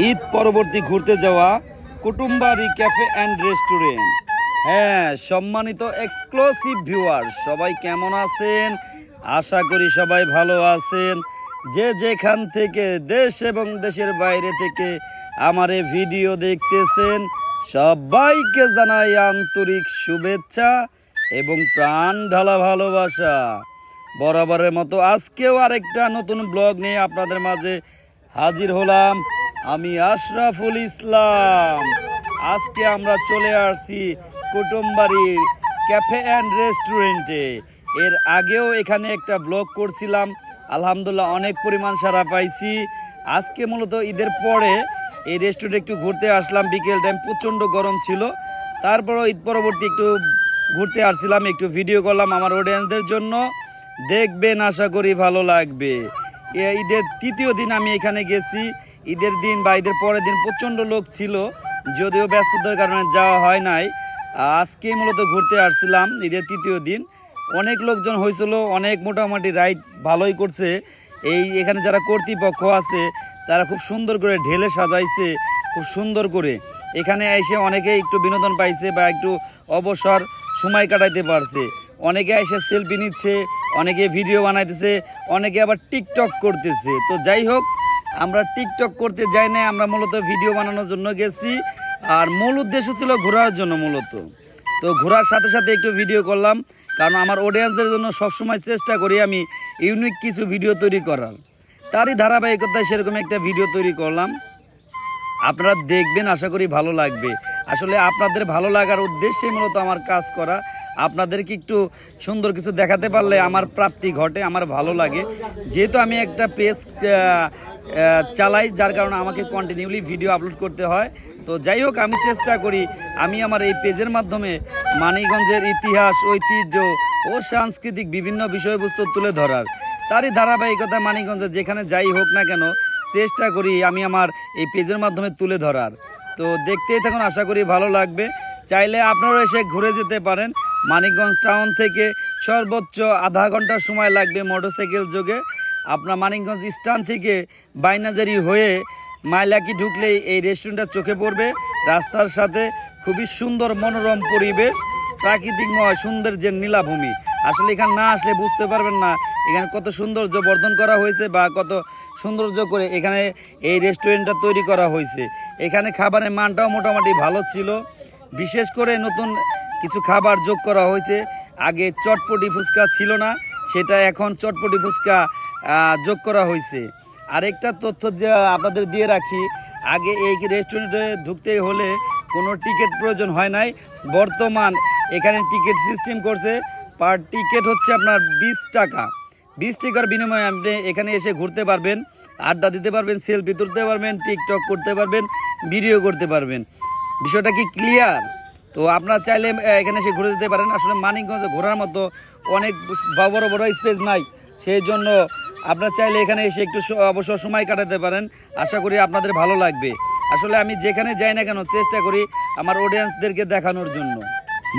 ঈদ পরবর্তী ঘুরতে যাওয়া কুটুমবাড়ি ক্যাফে অ্যান্ড রেস্টুরেন্ট। হ্যাঁ, সম্মানিত এক্সক্লুসিভ ভিউয়ার, সবাই কেমন আছেন? আশা করি সবাই ভালো আছেন। যে যেখান থেকে দেশ এবং দেশের বাইরে থেকে আমার এই ভিডিও দেখতেছেন, সবাইকে জানাই আন্তরিক শুভেচ্ছা এবং প্রাণ ঢালা ভালোবাসা। বরাবরের মতো আজকেও আরেকটা নতুন ব্লগ নিয়ে আপনাদের মাঝে হাজির হলাম। আমি আশরাফুল ইসলাম। আজকে আমরা চলে আসছি কুটুমবাড়ির ক্যাফে অ্যান্ড রেস্টুরেন্টে। এর আগেও এখানে একটা ব্লগ করছিলাম, আলহামদুলিল্লাহ অনেক পরিমাণ সাড়া পাইছি। আজকে মূলত ঈদের পরে এই রেস্টুরেন্টে একটু ঘুরতে আসলাম। বিকেল টাইম প্রচণ্ড গরম ছিল, তারপরও ঈদ পরবর্তী একটু ঘুরতে আসছিলাম, একটু ভিডিও করলাম আমার অডিয়েন্সদের জন্য। দেখবেন, আশা করি ভালো লাগবে। ঈদের তৃতীয় দিন আমি এখানে গেছি। ঈদের দিন বা ঈদের পরের দিন প্রচণ্ড লোক ছিল, যদিও ব্যস্ততার কারণে যাওয়া হয় নাই। আজকে মূলত ঘুরতে আসছিলাম ঈদের তৃতীয় দিন। অনেক লোকজন হয়েছিল, অনেক মোটামুটি রাইড ভালোই করছে। এখানে যারা কর্তৃপক্ষ আছে তারা খুব সুন্দর করে ঢেলে সাজাইছে, খুব সুন্দর করে। এখানে এসে অনেকে একটু বিনোদন পাইছে বা একটু অবসর সময় কাটাইতে পারছে। অনেকে এসে সেলফি নিচ্ছে, অনেকে ভিডিও বানাইতেছে, অনেকে আবার টিকটক করতেছে। তো যাই হোক, আমরা টিকটক করতে যাই না, আমরা মূলত ভিডিও বানানোর জন্য গেছি। আর মূল উদ্দেশ্য ছিল ঘোরার জন্য মূলত। তো ঘোরার সাথে সাথে একটু ভিডিও করলাম, কারণ আমার অডিয়েন্সদের জন্য সবসময় চেষ্টা করি আমি ইউনিক কিছু ভিডিও তৈরি করার। তারই ধারাবাহিকতায় সেরকম একটা ভিডিও তৈরি করলাম। আপনারা দেখবেন, আশা করি ভালো লাগবে। আসলে আপনাদের ভালো লাগার উদ্দেশ্যেই মূলত আমার কাজ করা। আপনাদেরকে একটু সুন্দর কিছু দেখাতে পারলে আমার প্রাপ্তি ঘটে, আমার ভালো লাগে। যেহেতু আমি একটা পেজ চালাই, যার কারণে আমাকে কন্টিনিউলি ভিডিও আপলোড করতে হয়। তো যাই হোক, আমি চেষ্টা করি আমি আমার এই পেজের মাধ্যমে মানিকগঞ্জের ইতিহাস, ঐতিহ্য ও সাংস্কৃতিক বিভিন্ন বিষয়বস্তু তুলে ধরার। তারই ধারাবাহিকতা মানিকগঞ্জে যেখানে যাই হোক না কেন চেষ্টা করি আমি আমার এই পেজের মাধ্যমে তুলে ধরার। তো দেখতেই থাকুন, আশা করি ভালো লাগবে। চাইলে আপনারাও এসে ঘুরে যেতে পারেন। মানিকগঞ্জ টাউন থেকে সর্বোচ্চ আধা ঘন্টার সময় লাগবে মোটরসাইকেল যোগে। আপনার মানিকগঞ্জ স্ট্যান্ড থেকে বাইনাজারি হয়ে মাইলাকি ঢুকলেই এই রেস্টুরেন্টটা চোখে পড়বে। রাস্তার সাথে খুবই সুন্দর মনোরম পরিবেশ, প্রাকৃতিকময় সৌন্দর্যের নীলাভূমি। আসলে এখানে না আসলে বুঝতে পারবেন না এখানে কত সৌন্দর্য বর্ধন করা হয়েছে বা কত সৌন্দর্য করে এখানে এই রেস্টুরেন্টটা তৈরি করা হয়েছে। এখানে খাবারের মানটাও মোটামুটি ভালো ছিল। বিশেষ করে নতুন কিছু খাবার যোগ করা হয়েছে। আগে চটপটি ফুচকা ছিল না, সেটা এখন চটপটি ফুচকা যোগ করা হয়েছে। আরেকটা তথ্য আপনাদের দিয়ে রাখি, আগে এই রেস্টুরেন্টে ঢুকতে হলে কোনো টিকিট প্রয়োজন হয় নাই। বর্তমান এখানে টিকিট সিস্টেম করছে। পার টিকিট হচ্ছে আপনার 20 টাকা। 20 টাকার বিনিময়ে আপনি এখানে এসে ঘুরতে পারবেন, আড্ডা দিতে পারবেন, সেলফি তুলতে পারবেন, টিকটক করতে পারবেন, ভিডিও করতে পারবেন। বিষয়টা কি ক্লিয়ার? তো আপনারা চাইলে এখানে এসে ঘুরে যেতে পারেন। আসলে মানিকগঞ্জে ঘোরার মতো অনেক বড় বড় স্পেস নাই, সেই জন্য আপনারা চাইলে এখানে এসে একটু অবসর সময় কাটাতে পারেন। আশা করি আপনাদের ভালো লাগবে। আসলে আমি যেখানে যাই না কেন চেষ্টা করি আমার অডিয়েন্সদেরকে দেখানোর জন্য।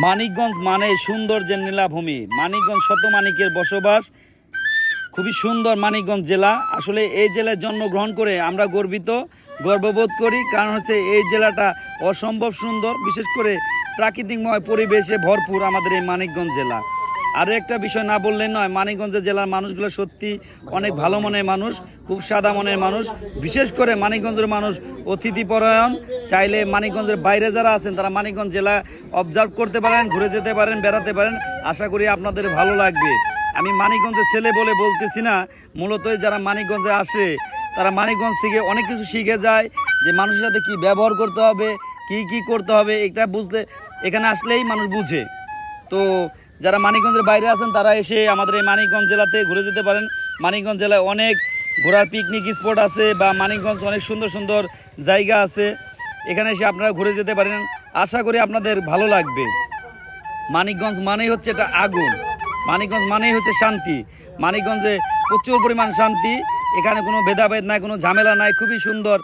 মানিকগঞ্জ মানে সৌন্দর্যের নীলাভূমি। মানিকগঞ্জ শতমানিকের বসবাস, খুবই সুন্দর মানিকগঞ্জ জেলা। আসলে এই জেলায় জন্মগ্রহণ করে আমরা গর্ববোধ করি, কারণ হচ্ছে এই জেলাটা অসম্ভব সুন্দর, বিশেষ করে প্রাকৃতিকময় পরিবেশে ভরপুর আমাদের এই মানিকগঞ্জ জেলা। আরও একটা বিষয় না বললে নয়, মানিকগঞ্জ জেলার মানুষগুলো সত্যি অনেক ভালো মনের মানুষ, খুব সাদা মনের মানুষ। বিশেষ করে মানিকগঞ্জের মানুষ অতিথিপরায়ণ। চাইলে মানিকগঞ্জের বাইরে যারা আছেন তারা মানিকগঞ্জ জেলা অবজার্ভ করতে পারেন, ঘুরে যেতে পারেন, বেড়াতে পারেন। আশা করি আপনাদের ভালো লাগবে। আমি মানিকগঞ্জের ছেলে বলে বলতেছি না, মূলত যারা মানিকগঞ্জে আসে তারা মানিকগঞ্জ থেকে অনেক কিছু শিখে যায়, যে মানুষের সাথে কী ব্যবহার করতে হবে, কি করতে হবে, এটা বুঝতে এখানে আসলেই মানুষ বুঝে। তো যারা মানিকগঞ্জের বাইরে আছেন তারা এসে আমাদের এই মানিকগঞ্জ জেলাতে ঘুরে যেতে পারেন। মানিকগঞ্জ জেলায় অনেক ঘোরার পিকনিক স্পট আছে বা মানিকগঞ্জ অনেক সুন্দর সুন্দর জায়গা আছে, এখানে এসে আপনারা ঘুরে যেতে পারেন। আশা করি আপনাদের ভালো লাগবে। মানিকগঞ্জ মানেই হচ্ছে এটা আগুন, মানিকগঞ্জ মানেই হচ্ছে শান্তি। মানিকগঞ্জে প্রচুর পরিমাণ শান্তি, এখানে কোনো ভেদাভেদ নাই, কোনো ঝামেলা নাই, খুবই সুন্দর।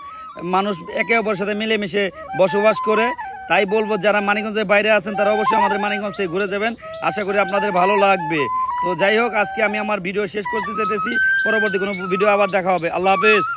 মানুষ একে অপরের সাথে মিলেমিশে বসবাস করে। তাই বলবো, যারা মানিকগঞ্জের বাইরে আছেন তারা অবশ্যই আমাদের মানিকগঞ্জ থেকে ঘুরে যাবেন। আশা করি আপনাদের ভালো লাগবে। তো যাই হোক, আজকে আমি আমার ভিডিও শেষ করতে চাইতেছি। পরবর্তী কোনো ভিডিও আবার দেখা হবে। আল্লাহ হাফেজ।